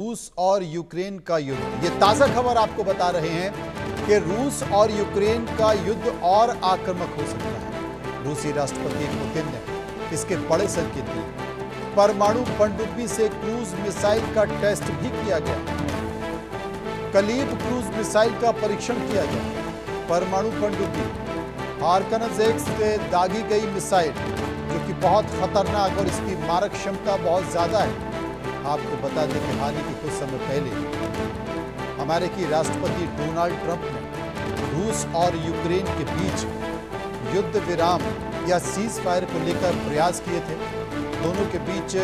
रूस और यूक्रेन का युद्ध। ये ताजा खबर आपको बता रहे हैं कि रूस और यूक्रेन का युद्ध और आक्रामक हो सकता है। रूसी राष्ट्रपति पुतिन ने इसके बड़े संकेत दिए। परमाणु पनडुब्बी से क्रूज मिसाइल का टेस्ट भी किया गया। कलीब क्रूज मिसाइल का परीक्षण किया गया। परमाणु पनडुब्बी आर्कानजेक्स से दागी गई मिसाइल, जो कि बहुत खतरनाक और इसकी मारक क्षमता बहुत ज्यादा है। आपको बता दें कि हाल ही के कुछ समय पहले अमेरिकी राष्ट्रपति डोनाल्ड ट्रंप ने रूस और यूक्रेन के बीच युद्ध विराम या सीज फायर को लेकर प्रयास किए थे। दोनों के बीच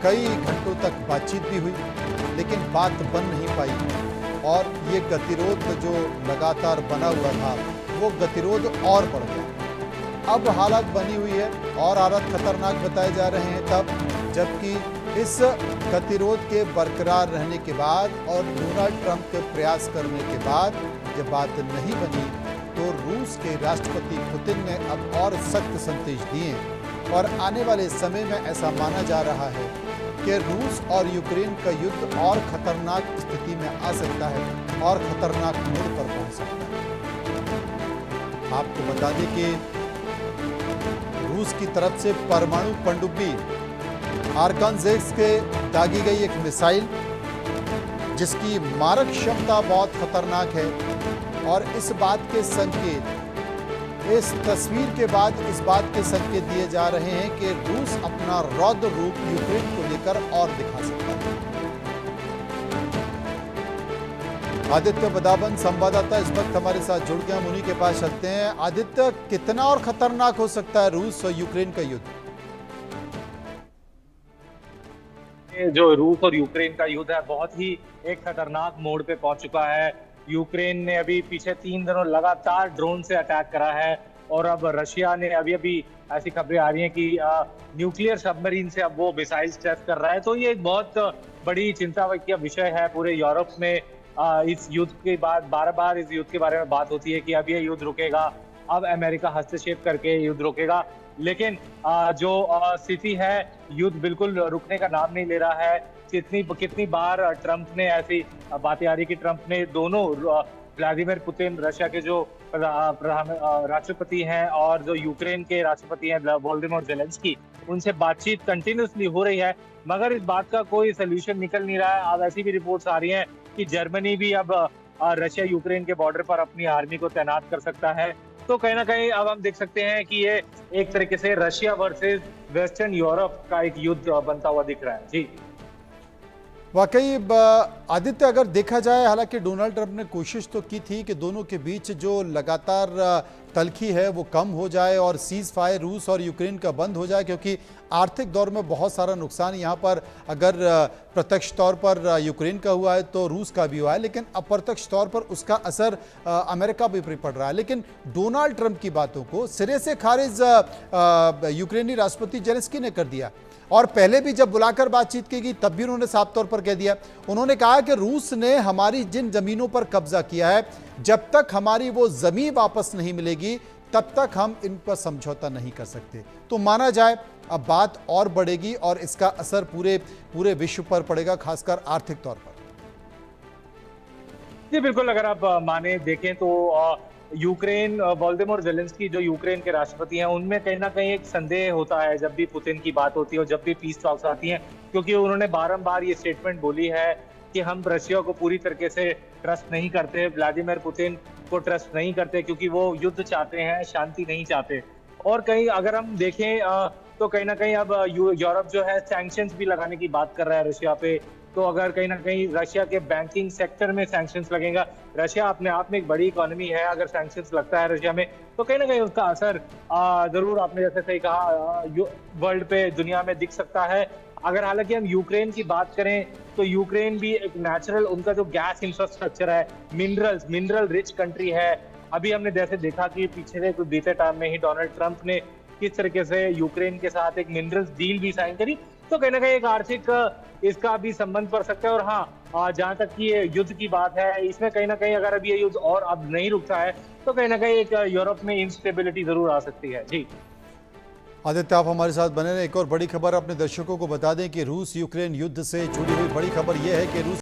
कई घंटों तक बातचीत भी हुई, लेकिन बात बन नहीं पाई और ये गतिरोध जो लगातार बना हुआ था वो गतिरोध और बढ़ गया। अब हालत बनी हुई है और हालत खतरनाक बताए जा रहे हैं तब जबकि इस गतिरोध के बरकरार रहने के बाद और डोनाल्ड ट्रंप के प्रयास करने के बाद जब बात नहीं बनी तो रूस के राष्ट्रपति पुतिन ने अब और सख्त संदेश दिए और आने वाले समय में ऐसा माना जा रहा है कि रूस और यूक्रेन का युद्ध और खतरनाक स्थिति में आ सकता है और खतरनाक मोड़ पर पहुंच सकता है। आपको बता दें कि रूस की तरफ से परमाणु पनडुब्बी आर्कानजेक्स के दागी गई एक मिसाइल, जिसकी मारक क्षमता बहुत खतरनाक है और इस बात के संकेत, इस तस्वीर के बाद इस बात के संकेत दिए जा रहे हैं कि रूस अपना रौद्र रूप यूक्रेन को लेकर और दिखा सकता है। आदित्य बदावन संवाददाता इस वक्त हमारे साथ जुड़ गए, हम उन्हीं के पास चलते हैं। आदित्य, कितना और खतरनाक हो सकता है रूस और यूक्रेन का युद्ध? जो रूस और यूक्रेन का युद्ध है बहुत ही एक खतरनाक मोड़ पे पहुंच चुका है। यूक्रेन ने अभी पीछे 3 दिनों लगातार ड्रोन से अटैक करा है और अब रशिया ने अभी ऐसी खबरें आ रही हैं कि न्यूक्लियर सबमरीन से अब वो मिसाइल्स टेस्ट कर रहा है। तो ये एक बहुत बड़ी चिंता का विषय है पूरे यूरोप में। इस युद्ध के बाद बार-बार इस युद्ध के बारे में बात होती है कि अब ये युद्ध रुकेगा, अब अमेरिका हस्तक्षेप करके युद्ध रुकेगा, लेकिन जो स्थिति है युद्ध बिल्कुल रुकने का नाम नहीं ले रहा है। कितनी बार ट्रंप ने ऐसी बातें आ रही कि ट्रंप ने दोनों व्लादिमीर पुतिन रशिया के जो राष्ट्रपति हैं और जो यूक्रेन के राष्ट्रपति हैं वोलोदिमीर ज़ेलेंस्की, उनसे बातचीत कंटिन्यूसली हो रही है, मगर इस बात का कोई सोल्यूशन निकल नहीं रहा है। अब ऐसी भी रिपोर्ट्स आ रही हैं कि जर्मनी भी अब रशिया यूक्रेन के बॉर्डर पर अपनी आर्मी को तैनात कर सकता है। तो कहीं ना कहीं अब हम देख सकते हैं कि ये एक तरीके से रशिया वर्सेस वेस्टर्न यूरोप का एक युद्ध बनता हुआ दिख रहा है। जी वाकई आदित्य, अगर देखा जाए, हालांकि डोनाल्ड ट्रंप ने कोशिश तो की थी कि दोनों के बीच जो लगातार तल्खी है वो कम हो जाए और सीज फायर रूस और यूक्रेन का बंद हो जाए, क्योंकि आर्थिक दौर में बहुत सारा नुकसान यहाँ पर अगर प्रत्यक्ष तौर पर यूक्रेन का हुआ है तो रूस का भी हुआ है, लेकिन अप्रत्यक्ष तौर पर उसका असर अमेरिका भी पड़ रहा है। लेकिन डोनाल्ड ट्रंप की बातों को सिरे से खारिज यूक्रेनी राष्ट्रपति ज़ेलेंस्की ने कर दिया और पहले भी जब बुलाकर बातचीत की गई तब भी उन्होंने साफ तौर पर कह दिया। उन्होंने कहा कि रूस ने हमारी जिन जमीनों पर कब्जा किया है, जब तक हमारी वो जमीन वापस नहीं मिलेगी तब तक हम इन पर समझौता नहीं कर सकते। तो माना जाए अब बात और बढ़ेगी और इसका असर पूरे विश्व पर पड़ेगा, खासकर आर्थिक तौर पर। जी बिल्कुल, अगर आप माने देखें तो यूक्रेन वोलोदिमीर ज़ेलेंस्की जो यूक्रेन के राष्ट्रपति हैं, उनमें कहीं ना कहीं एक संदेह होता है जब भी पुतिन की बात होती है और जब भी पीस टॉक्स आती हैं, क्योंकि उन्होंने बारंबार ये स्टेटमेंट बोली है कि हम रशिया को पूरी तरीके से ट्रस्ट नहीं करते, व्लादिमीर पुतिन को ट्रस्ट नहीं करते, क्योंकि वो युद्ध चाहते हैं, शांति नहीं चाहते। और कहीं अगर हम देखें तो कहीं ना कहीं अब यूरोप जो है सैंक्शंस भी लगाने की बात कर रहा है रशिया पे। तो अगर कहीं ना कहीं रशिया के बैंकिंग सेक्टर में सैंक्शंस लगेगा, रशिया अपने आप में एक बड़ी इकोनॉमी है, अगर सैंक्शंस लगता है रशिया में तो कहीं ना कहीं उसका असर जरूर, आपने जैसे सही कहा, वर्ल्ड पे, दुनिया में दिख सकता है। अगर हालांकि हम यूक्रेन की बात करें तो यूक्रेन भी एक नेचुरल, उनका जो गैस इंफ्रास्ट्रक्चर है, मिनरल रिच कंट्री है। अभी हमने जैसे देखा कि पीछे कुछ बीते टाइम में ही डोनाल्ड ट्रंप ने किस तरीके से यूक्रेन के साथ एक मिनरल्स डील भी साइन करी। तो कहीं ना कहीं एक आर्थिक इसका भी संबंध पड़ सकता है। और हाँ, जहां तक कि ये युद्ध की बात है, इसमें कहीं ना कहीं अगर अब ये युद्ध और अब नहीं रुकता है तो कहीं ना कहीं एक यूरोप में इंस्टेबिलिटी जरूर आ सकती है। जी आदित्य, आप हमारे साथ बने रहे। एक और बड़ी खबर अपने दर्शकों को बता दें कि रूस यूक्रेन युद्ध से जुड़ी हुई बड़ी खबर यह है कि रूस